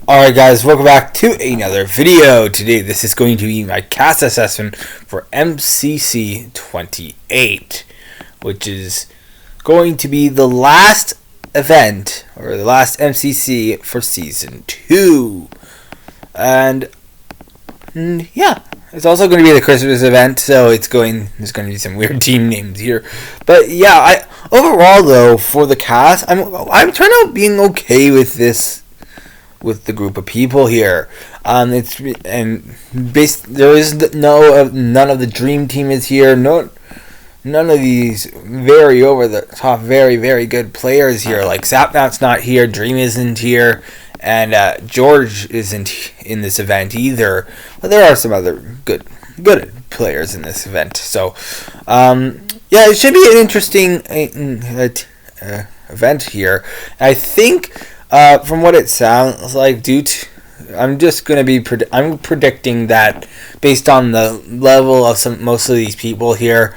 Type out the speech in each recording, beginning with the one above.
Alright guys, welcome back to another video. Today this is going to be my cast assessment for MCC 28, which is going to be the last event, or the last MCC for Season 2. And yeah, it's also going to be the Christmas event, so there's going to be some weird team names here. But yeah, overall though, for the cast, I'm turning out being okay with this, with the group of people here. There is none of the dream team is here. None of these very over the top, very very good players here. Like Sapnap's not here, Dream isn't here, and George isn't in this event either. But there are some other good players in this event. So yeah, it should be an interesting event here. I think from what it sounds like, I'm predicting that based on the level of most of these people here,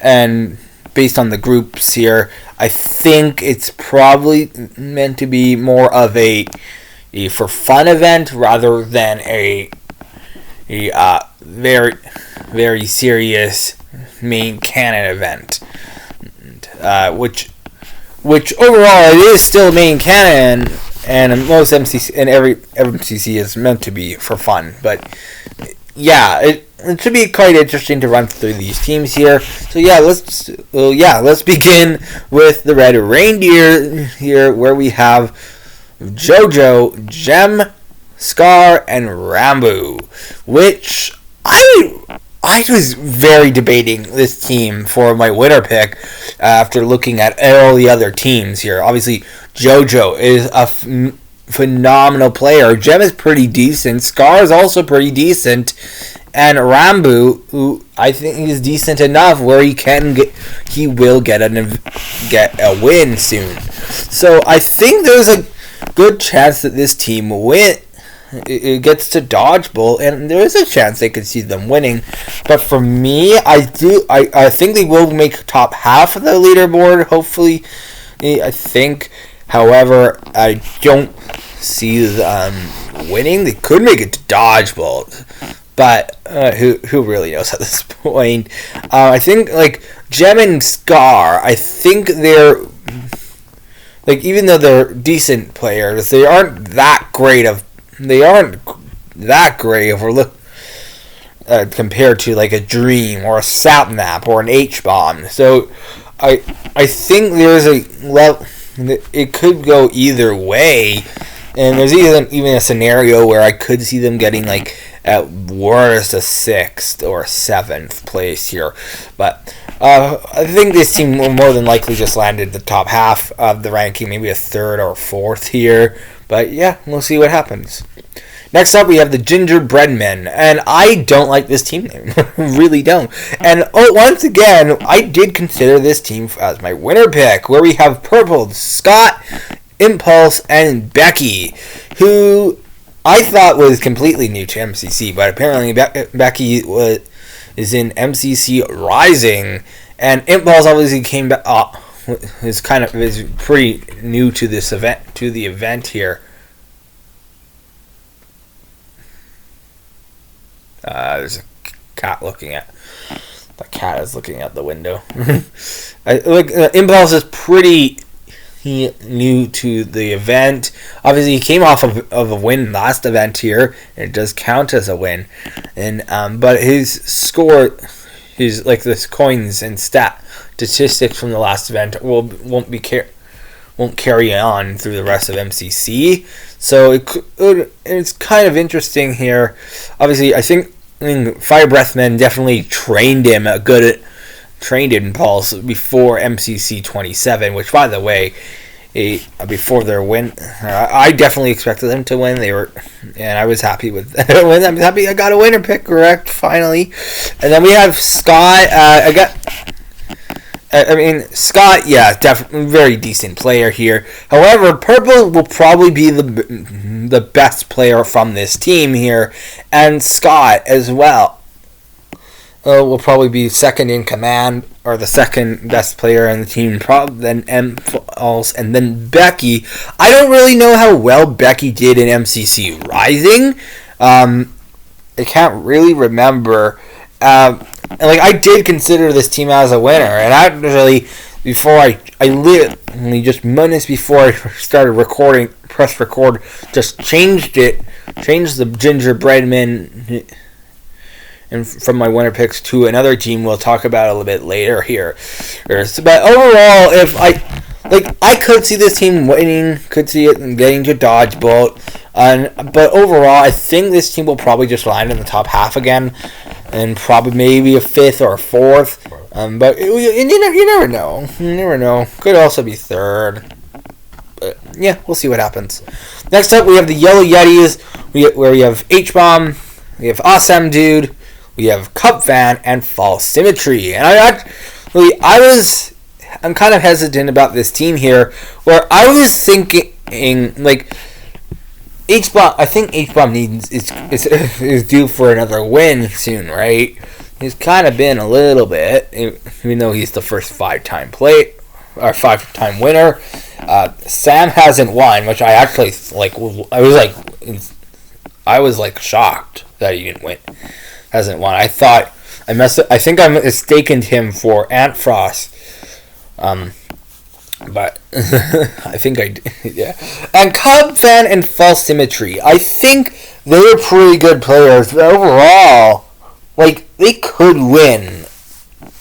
and based on the groups here, I think it's probably meant to be more of a for fun event rather than a very very serious main canon event, which overall it is still main canon, and most MCC and every MCC is meant to be for fun. But yeah, it should be quite interesting to run through these teams here. So yeah, let's begin with the Red Reindeer here, where we have Jojo, Gem, Scar, and Rambo, which I was very debating this team for my winner pick after looking at all the other teams here. Obviously, Jojo is a phenomenal player. Gem is pretty decent. Scar is also pretty decent. And Rambo, who I think is decent enough where he will get a win soon. So I think there's a good chance that this team it gets to Dodgeball, and there is a chance they could see them winning. But for me, I think they will make top half of the leaderboard, hopefully. I think, however, I don't see them winning. They could make it to Dodgeball, but who really knows at this point? I think like Gem and Scar, I think they're even though they're decent players, they aren't that great if we're looking compared to like a Dream or a Sapnap or an H-Bomb. So I think there's a level. It could go either way, and there's even a scenario where I could see them getting like at worst a 6th or 7th place here. But I think this team will more than likely just landed the top half of the ranking, maybe a 3rd or 4th here. But yeah, we'll see what happens. Next up, we have the Gingerbread Men, and I don't like this team name. Really don't. And once again, I did consider this team as my winner pick, where we have Purple, Scott, Impulse, and Becky, who I thought was completely new to MCC, but apparently Becky is in MCC Rising, and Impulse obviously came back. Is pretty new to this event, to the event here. There's a cat looking at. The cat is looking out the window. Impulse is pretty new to the event. Obviously, he came off of a win last event here, and it does count as a win. And but his score, this coins and statistics from the last event won't carry on through the rest of MCC. So it's kind of interesting here. Obviously, I think Fire Breath Men definitely trained Impulse before MCC 27, which, by the way, before their win, I definitely expected them to win. And I was happy with that win. I'm happy I got a winner pick correct finally. And then we have Scott. Scott, yeah, definitely very decent player here. However, Purple will probably be the best player from this team here, and Scott as well will probably be second in command, or the second best player on the team, then else, and then Becky. I don't really know how well Becky did in MCC Rising. I can't really remember. I did consider this team as a winner, and actually, before I literally just minutes before I started recording, press record, just changed the Gingerbread Men and from my winner picks to another team we'll talk about a little bit later here. But overall, I could see this team winning, could see it getting to Dodgeball, but overall, I think this team will probably just land in the top half again, and probably maybe a fifth or a fourth. But you never know. You never know. Could also be third. But yeah, we'll see what happens. Next up, we have the Yellow Yetis, where we have H-Bomb, we have Awesome Dude, we have Cup Fan, and False Symmetry. And I'm kind of hesitant about this team here, where I was thinking, H-Bomb, I think H-Bomb is due for another win soon, right? He's kind of been a little bit, even though he's the first five-time winner. Sam hasn't won, which I actually I was shocked that he didn't win. Hasn't won. I think I mistaken him for Ant Frost. But I think I did, yeah. And Cub Fan and False Symmetry. I think they're pretty good players, but overall, they could win.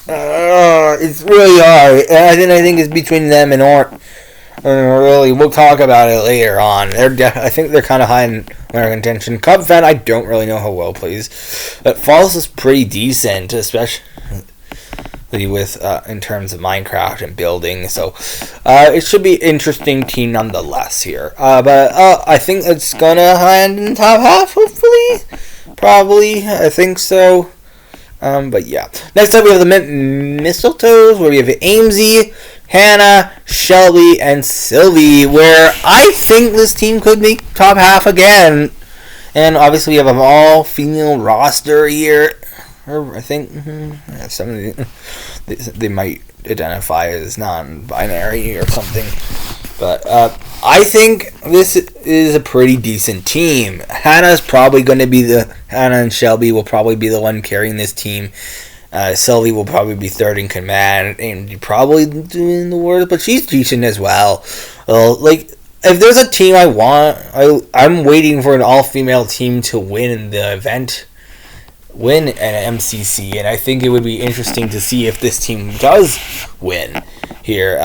It's really hard. And I think it's between them and Ort. Really, we'll talk about it later on. I think they're kind of high in winner contention. Cub Fan, I don't really know how well plays, but False is pretty decent, especially with in terms of Minecraft and building. So it should be interesting team nonetheless here. But I think it's gonna land in the top half, hopefully. Probably, I think so. But yeah. Next up, we have the Mistletoes, where we have Amesy, Hannah, Shelby, and Sylvie, where I think this team could make top half again. And obviously, we have an all-female roster here. Or I think some of they might identify as non-binary or something. But I think this is a pretty decent team. Hannah and Shelby will probably be the one carrying this team. Sylvie will probably be third in command and probably doing the worst, but she's decent as well. If there's a team I want, I'm waiting for an all-female team to win the event. Win an MCC, and I think it would be interesting to see if this team does win here.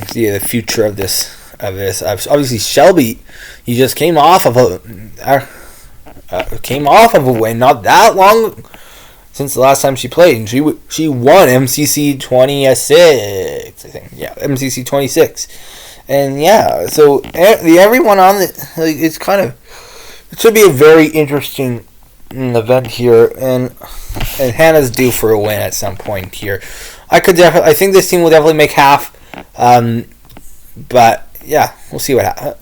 See the future of this. Obviously, Shelby, he just came off of a win not that long since the last time she played, and she won MCC 26. I think, yeah, MCC 26, and yeah, so everyone on it's kind of, it should be a very interesting event here, and Hannah's due for a win at some point here. I think this team will definitely make half, but yeah, we'll see what happens.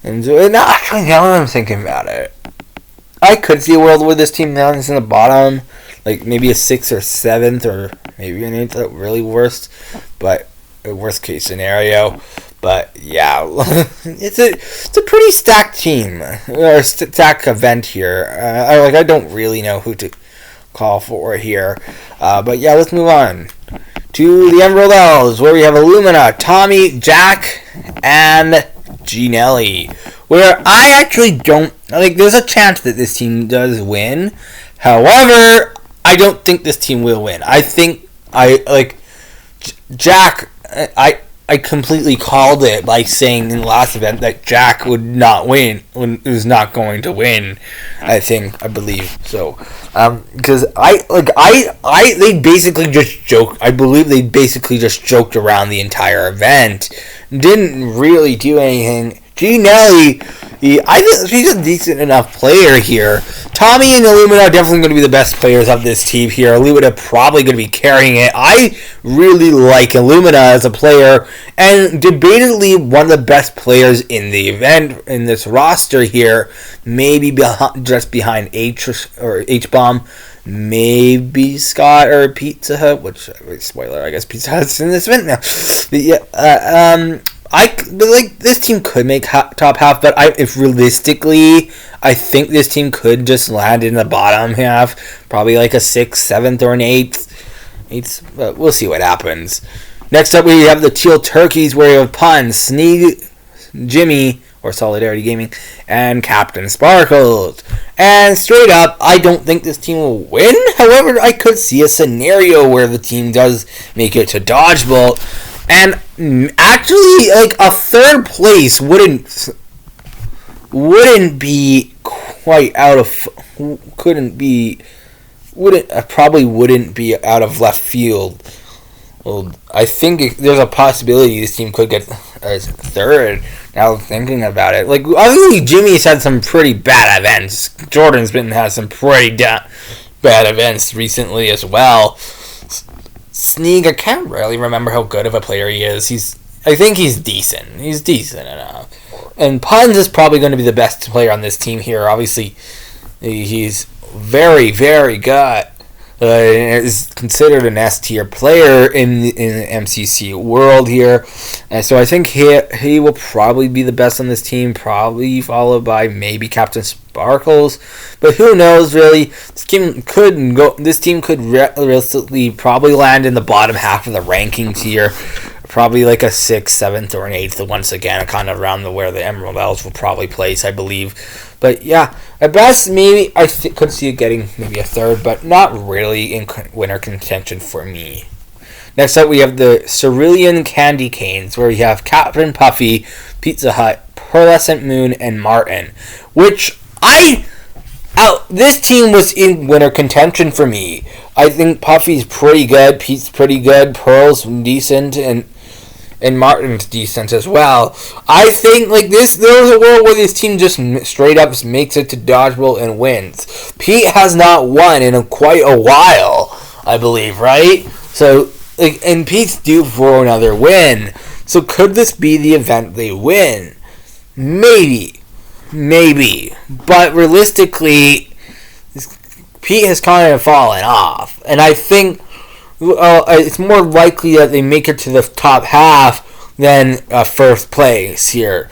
And actually, now that I'm thinking about it, I could see a world where this team lands in the bottom, maybe a 6th or 7th, or maybe an 8th at really worst, but a worst case scenario. But yeah, it's a pretty stacked team, or stacked event here. I don't really know who to call for here, but yeah, let's move on to the Emerald Elves, where we have Illumina, Tommy, Jack, and Ginelli. Where I actually don't there's a chance that this team does win. However, I don't think this team will win. I think Jack. I completely called it by saying in the last event that Jack would not win, was not going to win. I believe so, because they basically just joked. I believe they basically just joked around the entire event, didn't really do anything. Ginelli, I think she's a decent enough player here. Tommy and Illumina are definitely going to be the best players of this team here. Illumina probably going to be carrying it. I really like Illumina as a player, and debatably one of the best players in the event, in this roster here. Maybe just behind H-Bomb. Maybe Scott or Pizza Hut, which, spoiler, I guess Pizza Hut's in this event now. But yeah, this team could make top half, but if realistically, I think this team could just land in the bottom half, probably like a 6th, 7th, or an 8th. But we'll see what happens. Next up, we have the Teal Turkeys, where you have Pun, Sneak, Jimmy, or Solidarity Gaming, and Captain Sparkles. And straight up, I don't think this team will win. However, I could see a scenario where the team does make it to Dodgeball. And actually, like, a 3rd place wouldn't be quite out of... probably wouldn't be out of left field. Well, I think there's a possibility this team could get 3rd. Now thinking about it, like, obviously Jimmy's had some pretty bad events. Jordan's had some pretty bad events recently as well. Sneak, I can't really remember how good of a player he is. I think he's decent. He's decent enough. And Puns is probably going to be the best player on this team here. Obviously, he's very, very good. Is considered an S tier player in the MCC world here, and so I think he will probably be the best on this team, probably followed by maybe Captain Sparkles, but who knows really. This team could realistically probably land in the bottom half of the rankings here, probably like a 6th, 7th, or an 8th. Once again, kind of around where the Emerald Elves will probably place, I believe. But yeah, at best, maybe I could see it getting maybe a 3rd, but not really in winner contention for me. Next up, we have the Cerulean Candy Canes, where you have Captain Puffy, Pizza Hut, Pearlescent Moon, and Martin. Which this team was in winner contention for me. I think Puffy's pretty good, Pete's pretty good, Pearl's decent, and Martin's decent as well. I think there's a world where this team just straight up makes it to Dodgeball and wins. Pete has not won in quite a while, I believe, right? So, and Pete's due for another win. So could this be the event they win? Maybe. But realistically, Pete has kind of fallen off. And I think it's more likely that they make it to the top half than 1st place here.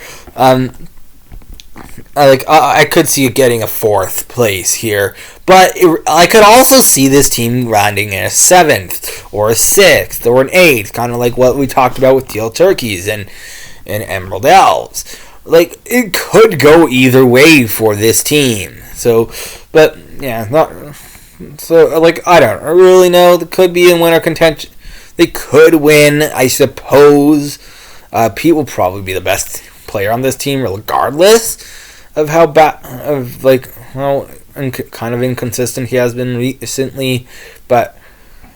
I could see it getting a 4th place here, but I could also see this team landing in a 7th or a 6th or an 8th, kind of like what we talked about with Teal Turkeys and Emerald Elves. Like, it could go either way for this team. So, but yeah, I don't really know. They could be in winner contention. They could win, I suppose. Pete will probably be the best player on this team, regardless of how kind of inconsistent he has been recently. But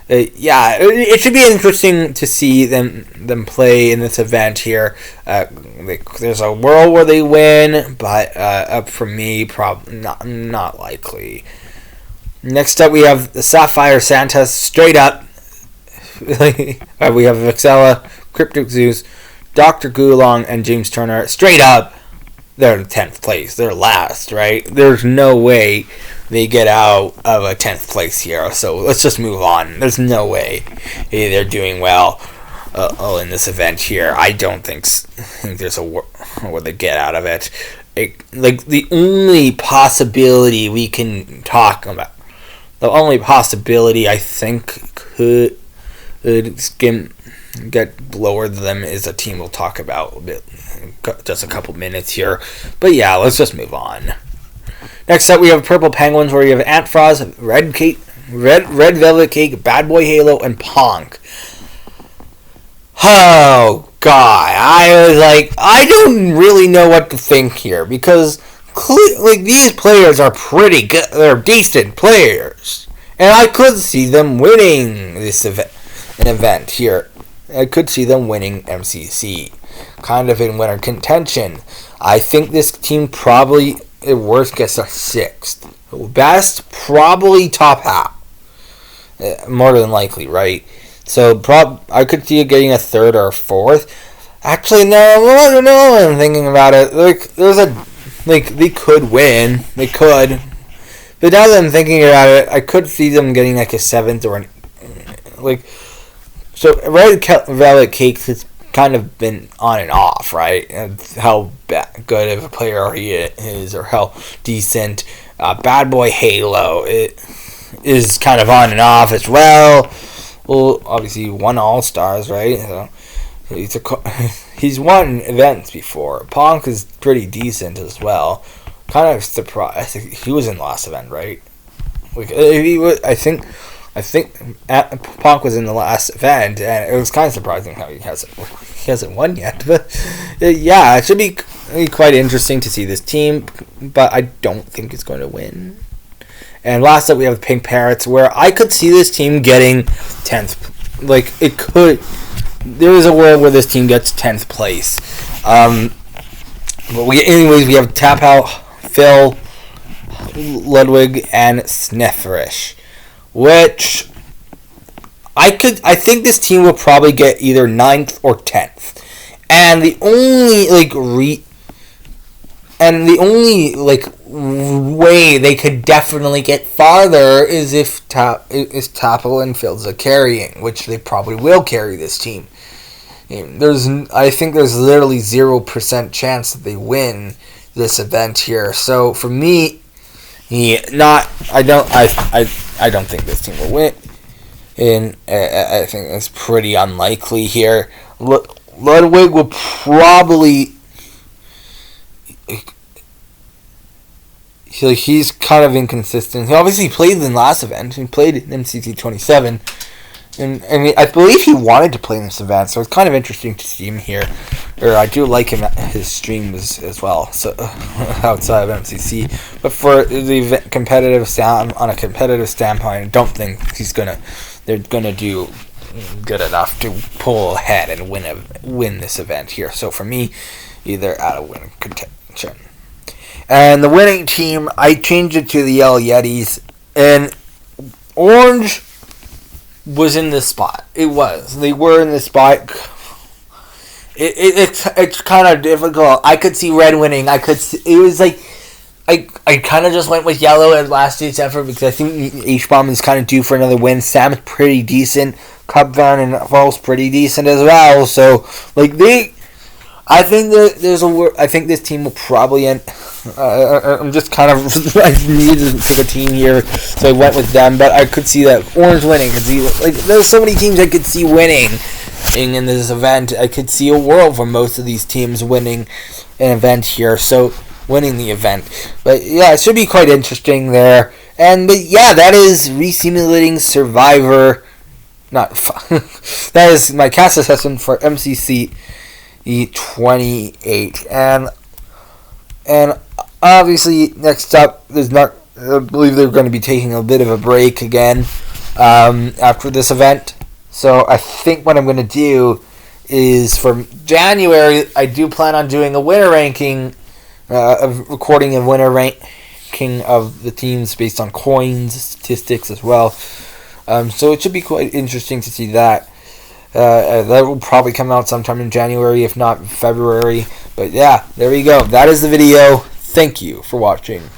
yeah, it should be interesting to see them play in this event here. There's a world where they win, but up for me, probably not likely. Next up, we have the Sapphire Santa, straight up. We have Vixella, Cryptic Zeus, Dr. Gulong, and James Turner. Straight up, they're in 10th place. They're last, right? There's no way they get out of a 10th place here. So let's just move on. There's no way they're doing well in this event here. I don't think there's a where they get out of it. The only possibility we can talk about, the only possibility I think could get lower than them is a team we'll talk about a bit, just a couple minutes here. But yeah, let's just move on. Next up, we have Purple Penguins, where you have Ant Frost, Red Velvet Cake, Bad Boy Halo, and Ponk. Oh God, I don't really know what to think here, because these players are pretty good. They're decent players, and I could see them winning this event here. I could see them winning MCC, kind of in winner contention. I think this team probably, at worst, gets a 6th. Best, probably top half. More than likely, right? So I could see it getting a 3rd or a 4th. Actually, no, I'm thinking about it. They could win. They could. But now that I'm thinking about it, I could see them getting a 7th or an... So Red Velvet Cakes is kind of been on and off, right? How good of a player he is, or how decent. Bad Boy Halo, it is kind of on and off as well. Well, obviously, won All-Stars, right? So he's won events before. Ponk is pretty decent as well. Kind of surprised. He was in the last event, right? Like, I think Ponk was in the last event, and it was kind of surprising how he hasn't won yet. But yeah, it should be quite interesting to see this team, but I don't think it's going to win. And last up, we have Pink Parrots, where I could see this team getting 10th. Like, it could. There is a world where this team gets 10th place. But we have Tap Out, Phil, Ludwig, and Snefferish, which I think this team will probably get either 9th or 10th. And the only way they could definitely get farther is if Tapple and Fields are carrying, which they probably will carry this team. I think there's literally 0% chance that they win this event here. So for me, I don't think this team will win. And I think it's pretty unlikely here. Ludwig will probably. He's kind of inconsistent. He obviously played in the last event. He played in MCC 27. And I believe he wanted to play in this event, so it's kind of interesting to see him here. Or I do like him. His stream as well, so outside of MCC. But for the competitive on a competitive standpoint, I don't think they're gonna do good enough to pull ahead and win this event here. So for me, either out of winning contention. And the winning team, I changed it to the Yellow Yetis, and Orange was in this spot. They were in this spot. It's kind of difficult. I could see Red winning. It was like I kind of just went with Yellow as last year's effort because I think H-Bomb is kind of due for another win. Sam's pretty decent. Cup Van and Falls pretty decent as well. So I think I think this team will probably end. I'm just kind of I needed to pick a team here, so I went with them. But I could see that Orange winning. There's so many teams I could see winning in this event. I could see a world for most of these teams winning an event here. So winning the event, but yeah, it should be quite interesting there. But yeah, that is Resimulating Survivor. That is my cast assessment for MCC 28, and obviously next up I believe they're going to be taking a bit of a break again after this event. So I think what I'm going to do is for January I do plan on doing a winner ranking, recording a winner ranking of the teams based on coins, statistics as well. So it should be quite interesting to see that. That will probably come out sometime in January, if not February. But yeah, there we go. That is the video. Thank you for watching.